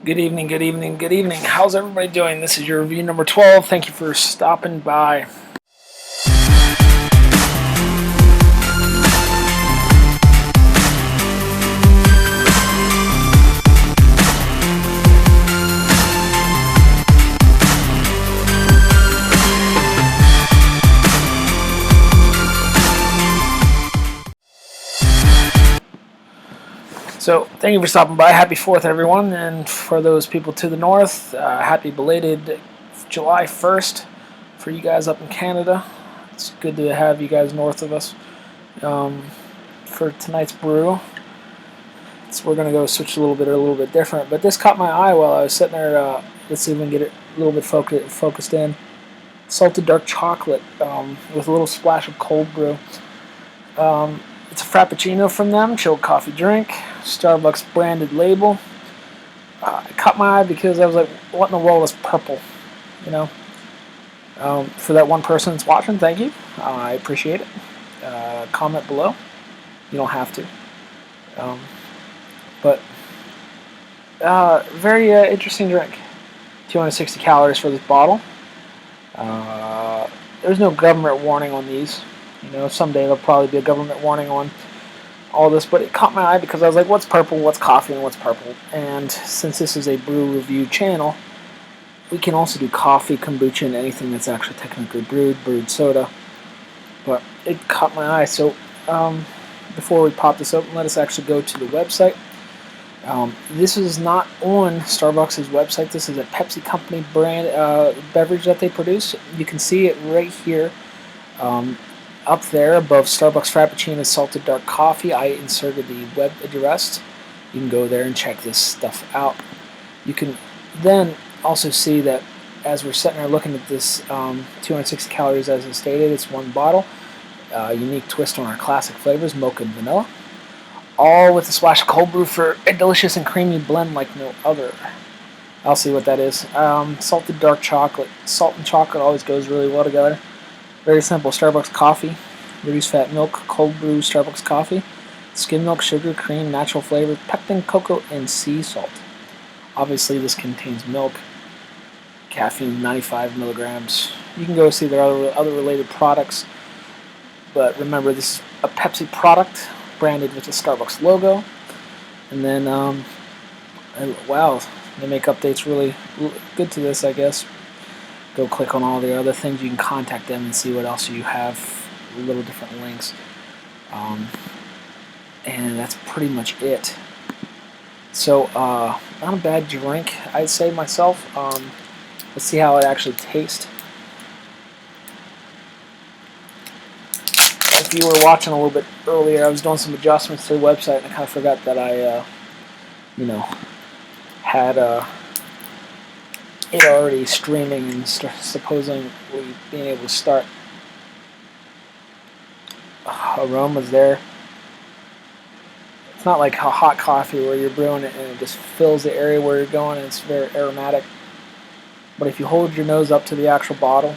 Good evening, good evening, good evening. How's everybody doing? This is your review number 12. Thank you for stopping by. So, thank you for stopping by. Happy 4th, everyone. And for those people to the north, happy belated July 1st for you guys up in Canada. It's good to have you guys north of us. For tonight's brew, we're going to go switch a little bit different. But this caught my eye while I was sitting there. Let's see if we can get it a little bit focused in. Salted dark chocolate with a little splash of cold brew. It's a Frappuccino from them, chilled coffee drink, Starbucks branded label. It caught my eye because I was like, what in the world is purple? You know? For that one person that's watching, thank you. I appreciate it. Comment below. You don't have to. But very interesting drink. 260 calories for this bottle. There's no government warning on these. You know, someday there'll probably be a government warning on all this, but it caught my eye because I was like, what's purple, what's coffee, and what's purple? And since this is a brew review channel, we can also do coffee, kombucha, and anything that's actually technically brewed soda. But it caught my eye, so before we pop this open, let us actually go to the website. This is not on Starbucks' website. This is a Pepsi company brand beverage that they produce. You can see it right here. Up there above Starbucks Frappuccino Salted Dark Coffee, I inserted the web address. You can go there and check this stuff out. You can then also see that as we're sitting there looking at this 260 calories as I stated, it's one bottle. Unique twist on our classic flavors, mocha and vanilla. All with a splash of cold brew for a delicious and creamy blend like no other. I'll see what that is. Salted dark chocolate. Salt and chocolate always goes really well together. Very simple. Starbucks coffee, reduced fat milk, cold brew Starbucks coffee, skim milk, sugar, cream, natural flavor, pectin, cocoa, and sea salt. Obviously, this contains milk, caffeine, 95 milligrams. You can go see their other related products, but remember, this is a Pepsi product branded with the Starbucks logo. And then, wow, they make updates really good to this, I guess. Go click on all the other things. You can contact them and see what else you have, little different links. And that's pretty much it. So, not a bad drink, I'd say myself. Let's see how it actually tastes. If you were watching a little bit earlier, I was doing some adjustments to the website, and I kind of forgot that I, had it already streaming and supposedly being able to start. Aromas there. It's not like a hot coffee where you're brewing it and it just fills the area where you're going and it's very aromatic. But if you hold your nose up to the actual bottle,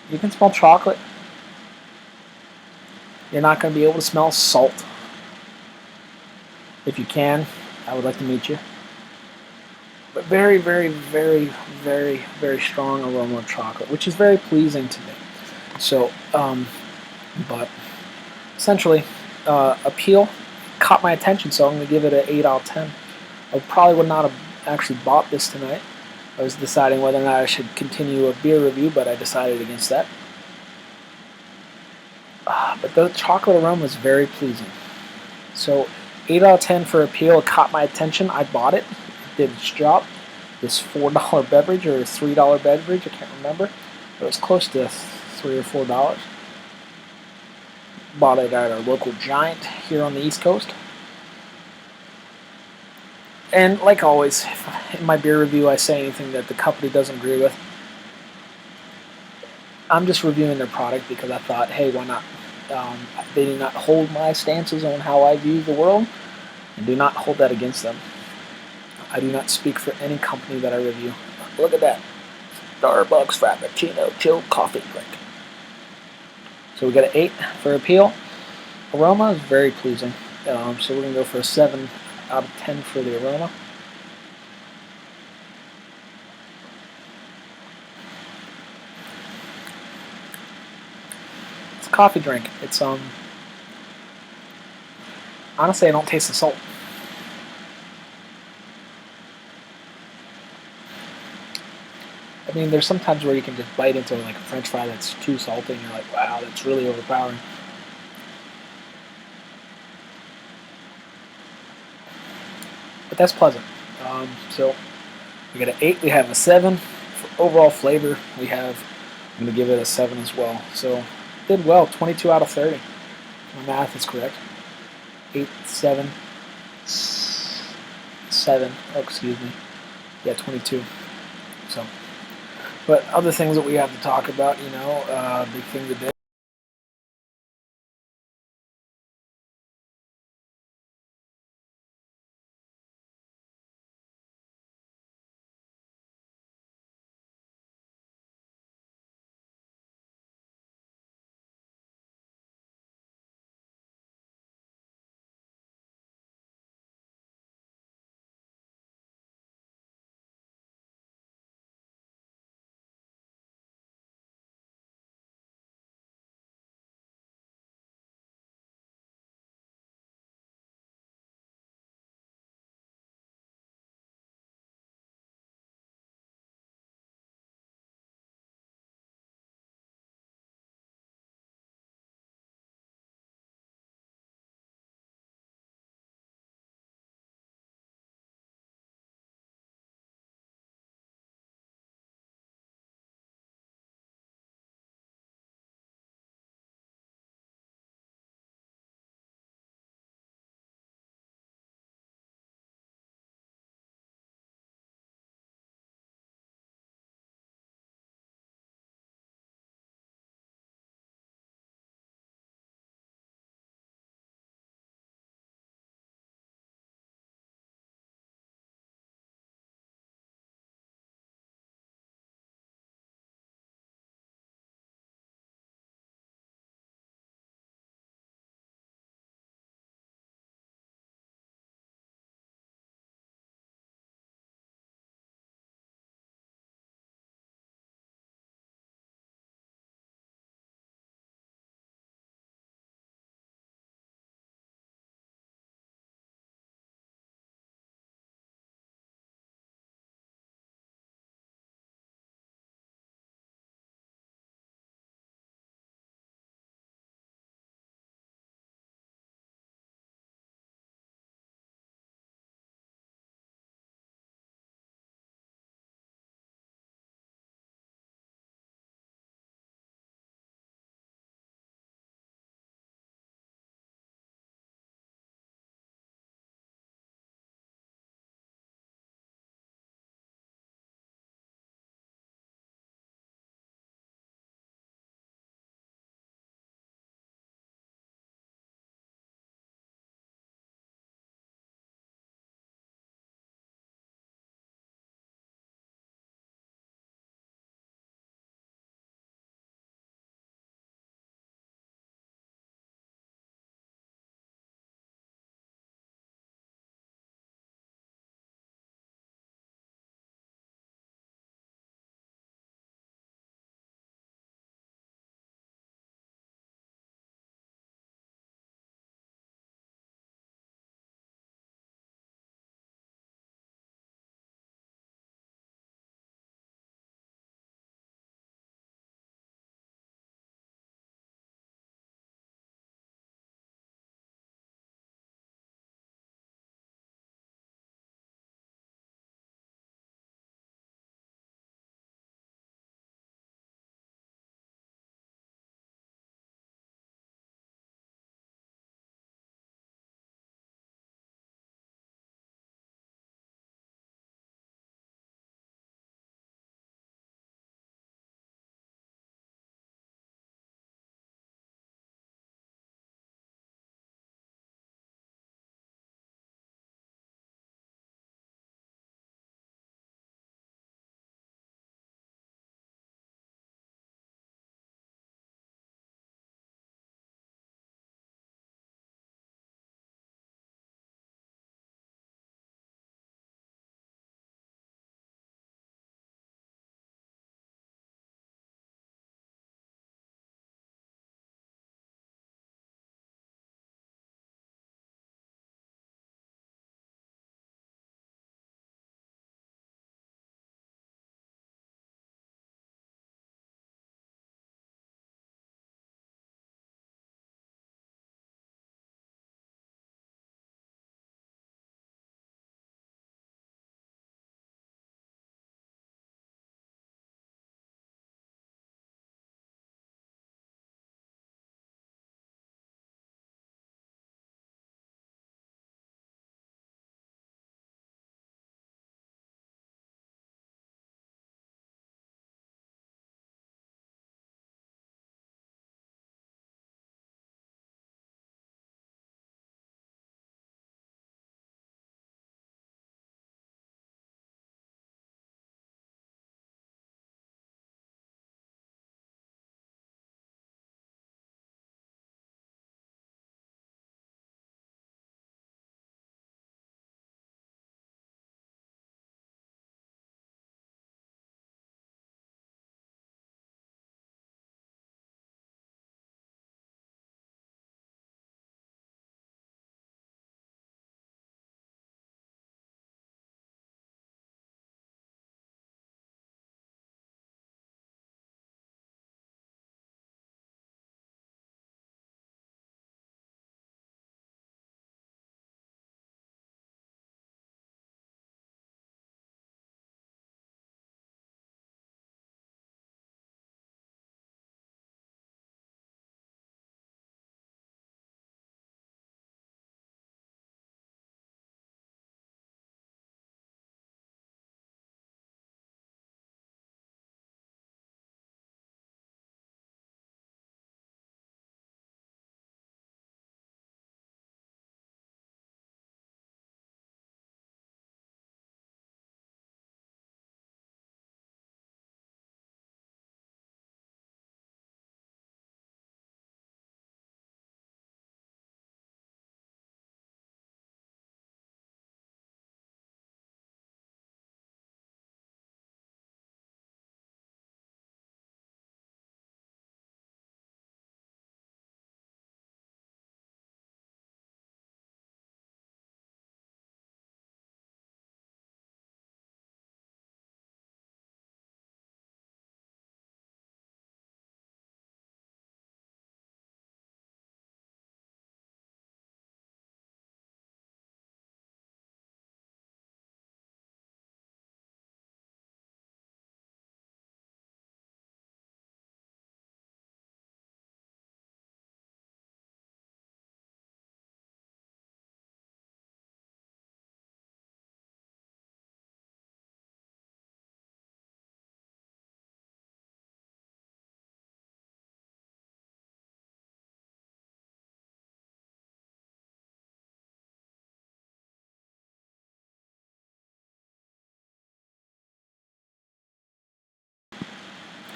you can smell chocolate. You're not going to be able to smell salt. If you can, I would like to meet you. But very, very, very, very, very strong aroma of chocolate, which is very pleasing to me. So, but essentially, appeal caught my attention, so I'm going to give it an 8 out of 10. I probably would not have actually bought this tonight. I was deciding whether or not I should continue a beer review, but I decided against that. But the chocolate aroma is very pleasing. So, 8 out of 10 for appeal. It caught my attention. I bought it. It did its job. This $4 beverage or $3 beverage, I can't remember. It was close to $3 or $4. Bought it at our local Giant here on the East Coast. And like always, if in my beer review I say anything that the company doesn't agree with, I'm just reviewing their product because I thought, hey, why not? They do not hold my stances on how I view the world, and do not hold that against them. I do not speak for any company that I review. Look at that. Starbucks Frappuccino chilled coffee drink. So we got an 8 for appeal. Aroma is very pleasing. So we're going to go for a 7 out of 10 for the aroma. It's a coffee drink. It's honestly, I don't taste the salt. I mean, there's sometimes where you can just bite into like a French fry that's too salty, and you're like, wow, that's really overpowering. But that's pleasant. So we got an 8. We have a 7 for overall flavor. I'm going to give it a 7 as well. So did well. 22 out of 30. My math is correct. 8, 7, 7. Oh, excuse me. Yeah, 22. So, but other things that we have to talk about, big thing today.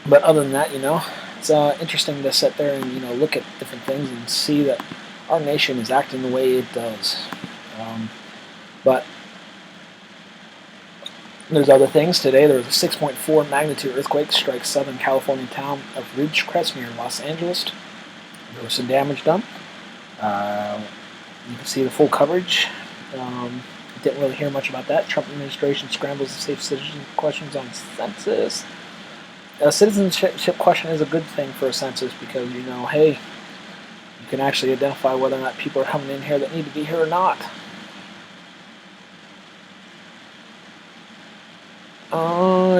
But other than that, it's interesting to sit there and look at different things and see that our nation is acting the way it does. But there's other things. Today there was a 6.4 magnitude earthquake strike southern California town of Ridgecrest near Los Angeles. There was some damage done. You can see the full coverage. Didn't really hear much about that. Trump administration scrambles to save citizen questions on census. A citizenship question is a good thing for a census because, hey, you can actually identify whether or not people are coming in here that need to be here or not.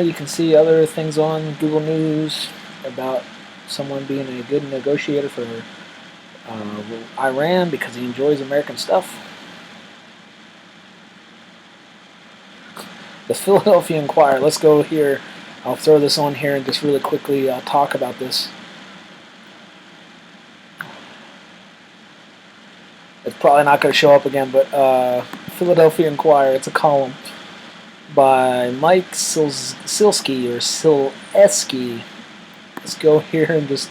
You can see other things on Google News about someone being a good negotiator for Iran because he enjoys American stuff. The Philadelphia Inquirer. Let's go here. I'll throw this on here and just really quickly talk about this. It's probably not going to show up again, but Philadelphia Inquirer. It's a column by Mike Silsky or Silesky. Let's go here and just.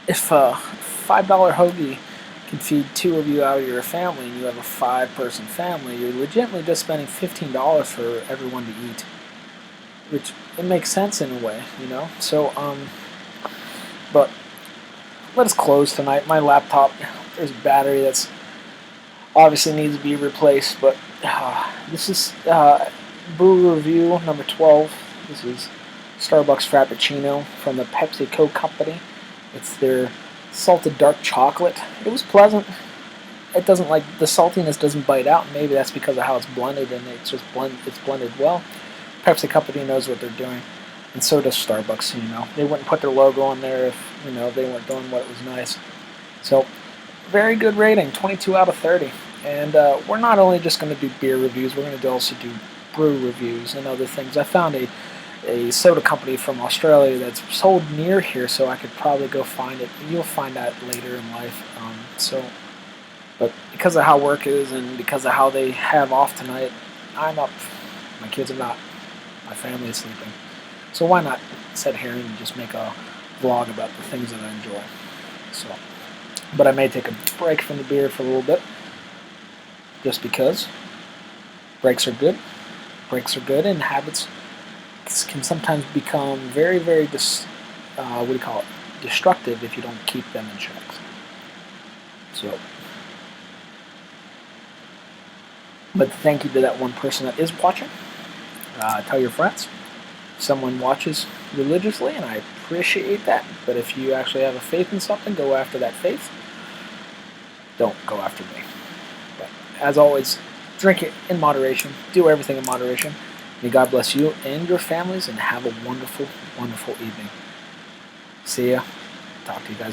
If a $5 hoagie can feed two of you out of your family and you have a 5-person family, you're legitimately just spending $15 for everyone to eat. Which, it makes sense in a way, So, but let us close tonight. My laptop, there's a battery that's obviously needs to be replaced, but this is Brew review number 12. This is Starbucks Frappuccino from the PepsiCo company. It's their salted dark chocolate. It was pleasant. It doesn't like the saltiness doesn't bite out. Maybe that's because of how it's blended, and it's just blended well. Pepsi Company knows what they're doing, and so does Starbucks. They wouldn't put their logo on there if they weren't doing what was nice. So, very good rating, 22 out of 30. And we're not only just going to do beer reviews, we're going to also do brew reviews and other things. I found a soda company from Australia that's sold near here, so I could probably go find it. You'll find that later in life. But because of how work is and because of how they have off tonight, I'm up. My kids are not. My family is sleeping. So why not sit here and just make a vlog about the things that I enjoy. But I may take a break from the beer for a little bit, just because breaks are good. Breaks are good, and habits can sometimes become very, very destructive if you don't keep them in check. But thank you to that one person that is watching. Tell your friends. Someone watches religiously, and I appreciate that. But if you actually have a faith in something, go after that faith. Don't go after me. But as always, drink it in moderation. Do everything in moderation. May God bless you and your families, and have a wonderful, wonderful evening. See ya. Talk to you guys later.